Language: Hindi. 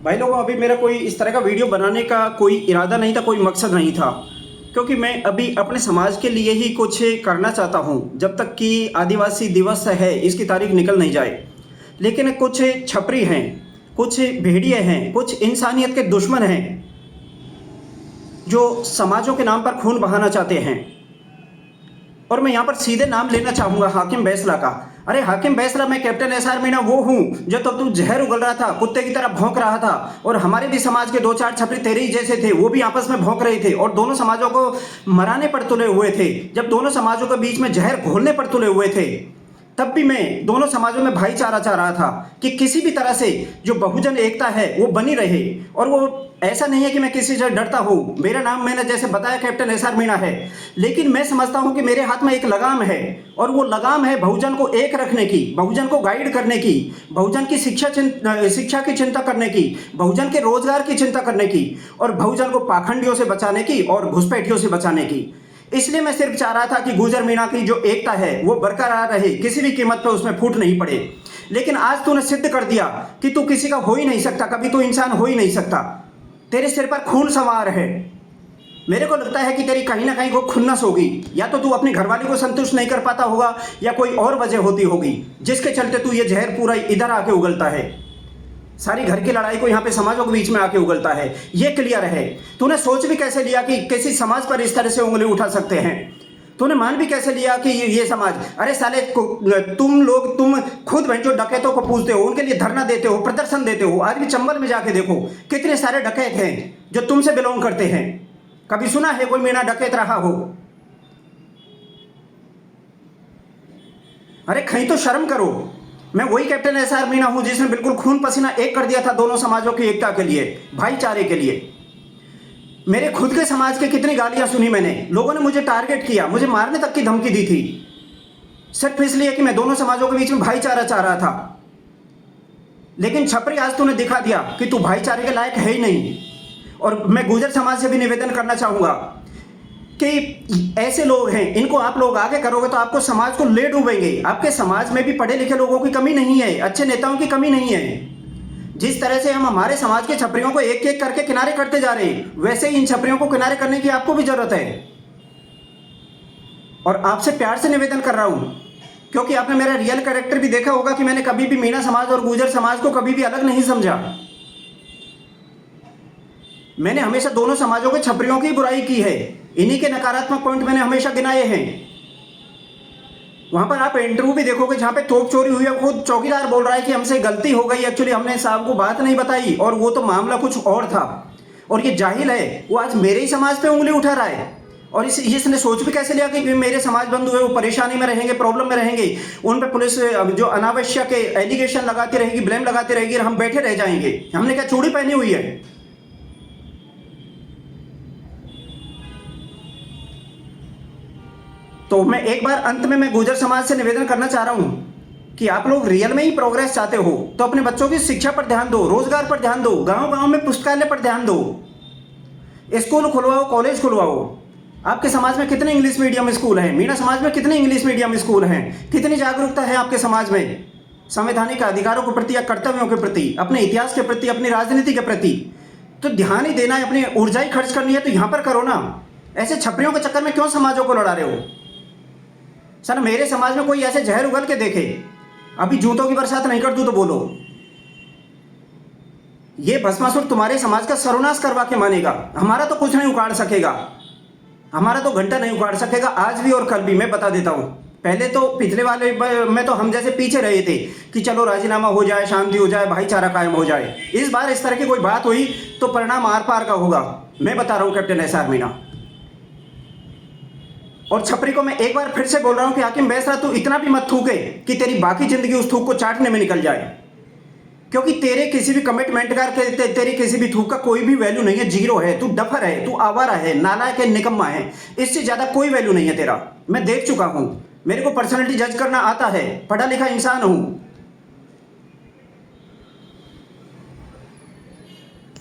भाई लोगों, अभी मेरा कोई इस तरह का वीडियो बनाने का कोई इरादा नहीं था, कोई मकसद नहीं था, क्योंकि मैं अभी अपने समाज के लिए ही कुछ करना चाहता हूँ जब तक कि आदिवासी दिवस है इसकी तारीख निकल नहीं जाए। लेकिन कुछ छपरी हैं, कुछ भेड़िए हैं, कुछ इंसानियत के दुश्मन हैं जो समाजों के नाम पर खून बहाना चाहते हैं। और मैं यहाँ पर सीधे नाम लेना चाहूँगा हाकिम बैसला का। अरे हाकिम बैसला, मैं कैप्टन एसआर मीणा वो हूँ जो तो तू जहर उगल रहा था, कुत्ते की तरह भौंक रहा था, और हमारे भी समाज के दो चार छपरी तेरे ही जैसे थे, वो भी आपस में भौंक रहे थे और दोनों समाजों को मराने पर तुले हुए थे। जब दोनों समाजों के बीच में जहर घोलने पर तुले हुए थे, तब भी मैं दोनों समाजों में भाईचारा चाह रहा था कि किसी भी तरह से जो बहुजन एकता है वो बनी रहे। और वो ऐसा नहीं है कि मैं किसी से डरता हूँ। मेरा नाम मैंने जैसे बताया कैप्टन एसआर मीणा है, लेकिन मैं समझता हूँ कि मेरे हाथ में एक लगाम है, और वो लगाम है बहुजन को एक रखने की, बहुजन को गाइड करने की, बहुजन की शिक्षा की चिंता करने की, बहुजन के रोजगार की चिंता करने की, और बहुजन को पाखंडियों से बचाने की और घुसपैठियों से बचाने की। इसलिए मैं सिर्फ चाह रहा था कि गुर्जर मीणा की जो एकता है वो बरकरार रहे, किसी भी कीमत पर उसमें फूट नहीं पड़े। लेकिन आज तूने सिद्ध कर दिया कि तू किसी का हो ही नहीं सकता, कभी तू इंसान हो ही नहीं सकता। तेरे सिर पर खून सवार है। मेरे को लगता है कि तेरी कहीं ना कहीं को खुन्नस होगी, या तो तू अपनी घरवाली को संतुष्ट नहीं कर पाता होगा, या कोई और वजह होती होगी जिसके चलते तू ये जहर पूरा इधर आके उगलता है। सारी घर की लड़ाई को यहाँ पे समाजों के बीच में आके उगलता है। ये क्लियर है। तूने सोच भी कैसे लिया कि किसी समाज पर इस तरह से उंगली उठा सकते हैं? तूने मान भी कैसे लिया कि ये समाज, अरे साले तुम खुद जो डकैतों को पूछते हो, उनके लिए धरना देते हो, प्रदर्शन देते हो। आज भी चंबल में जाके देखो कितने सारे डकैत हैं जो तुमसे बिलोंग करते हैं। कभी सुना है कोई मीणा डकैत रहा हो? अरे कहीं तो शर्म करो। मैं वही कैप्टन एसआर मीणा हूं जिसने बिल्कुल खून पसीना एक कर दिया था दोनों समाजों की एकता के लिए, भाईचारे के लिए। मेरे खुद के समाज के कितनी गालियां सुनी मैंने। लोगों ने मुझे टारगेट किया, मुझे मारने तक की धमकी दी थी, सिर्फ इसलिए कि मैं दोनों समाजों के बीच में भाईचारा चाह रहा था। लेकिन छपरी, आज तूने दिखा दिया कि तू भाईचारे के लायक है ही नहीं। और मैं गुर्जर समाज से भी निवेदन करना चाहूंगा कि ऐसे लोग हैं, इनको आप लोग आगे करोगे तो आपको समाज को ले डूबेंगे। आपके समाज में भी पढ़े लिखे लोगों की कमी नहीं है, अच्छे नेताओं की कमी नहीं है। जिस तरह से हम हमारे समाज के छपरियों को एक एक करके किनारे करते जा रहे हैं, वैसे ही इन छपरियों को किनारे करने की आपको भी जरूरत है। और आपसे प्यार से निवेदन कर रहा हूं, क्योंकि आपने मेरा रियल कैरेक्टर भी देखा होगा कि मैंने कभी भी मीणा समाज और गुर्जर समाज को कभी भी अलग नहीं समझा। मैंने हमेशा दोनों समाजों के छपरियों की बुराई की है। इन्हीं के नकारात्मक पॉइंट मैंने हमेशा गिनाए हैं। वहां पर आप इंटरव्यू भी देखोगे जहां पे तोप चोरी हुई है, खुद चौकीदार बोल रहा है कि हमसे गलती हो गई, एक्चुअली हमने साहब को बात नहीं बताई और वो तो मामला कुछ और था। और ये जाहिल है, वो आज मेरे ही समाज पे उंगली उठा रहा है। और इसने सोच भी कैसे लिया कि मेरे समाज बंधु है वो परेशानी में रहेंगे, प्रॉब्लम में रहेंगे, उन पर पुलिस जो अनावश्यक एलिगेशन लगाती रहेगी, ब्लेम लगाती रहेगी, और हम बैठे रह जाएंगे। हमने क्या चूड़ी पहनी हुई है? तो मैं एक बार अंत में मैं गुर्जर समाज से निवेदन करना चाह रहा हूं कि आप लोग रियल में ही प्रोग्रेस चाहते हो तो अपने बच्चों की शिक्षा पर ध्यान दो, रोजगार पर ध्यान दो, गांव गांव में पुस्तकालय पर ध्यान दो, स्कूल खुलवाओ, कॉलेज खुलवाओ। आपके समाज में कितने इंग्लिश मीडियम स्कूल हैं? मीणा समाज में कितने इंग्लिश मीडियम स्कूल हैं? कितनी जागरूकता है आपके समाज में संवैधानिक अधिकारों के प्रति या कर्तव्यों के प्रति, अपने इतिहास के प्रति, अपनी राजनीति के प्रति? तो ध्यान ही देना है, अपनी ऊर्जा ही खर्च करनी है तो यहां पर करो ना। ऐसे छपरियों के चक्कर में क्यों समाजों को लड़ा रहे हो? सर, मेरे समाज में कोई ऐसे जहर उगल के देखे, अभी जूतों की बरसात नहीं कर दूं तो बोलो। ये भस्मासुर तुम्हारे समाज का सर्वनाश करवा के मानेगा। हमारा तो कुछ नहीं उखाड़ सकेगा, हमारा तो घंटा नहीं उखाड़ सकेगा, आज भी और कल भी। मैं बता देता हूं, पहले तो पिछले वाले में तो हम जैसे पीछे रहे थे कि चलो राजीनामा हो जाए, शांति हो जाए, भाईचारा कायम हो जाए। इस बार इस तरह की कोई बात हुई तो परिणाम आर पार का होगा। मैं बता रहा हूं कैप्टन एसआर मीणा। और छपरी को मैं एक बार फिर से बोल रहा हूं कि हाकिम बैसला, तू इतना भी मत थूके कि तेरी बाकी जिंदगी उस थूक को चाटने में निकल जाए, क्योंकि तेरे किसी भी कमिटमेंट का, तेरी किसी भी थूक का कोई भी वैल्यू नहीं है। जीरो है, तू डफर है, तू आवारा है, नालायक है, निकम्मा है। इससे ज्यादा कोई वैल्यू नहीं है तेरा। मैं देख चुका हूं, मेरे को पर्सनैलिटी जज करना आता है, पढ़ा लिखा इंसान हूं।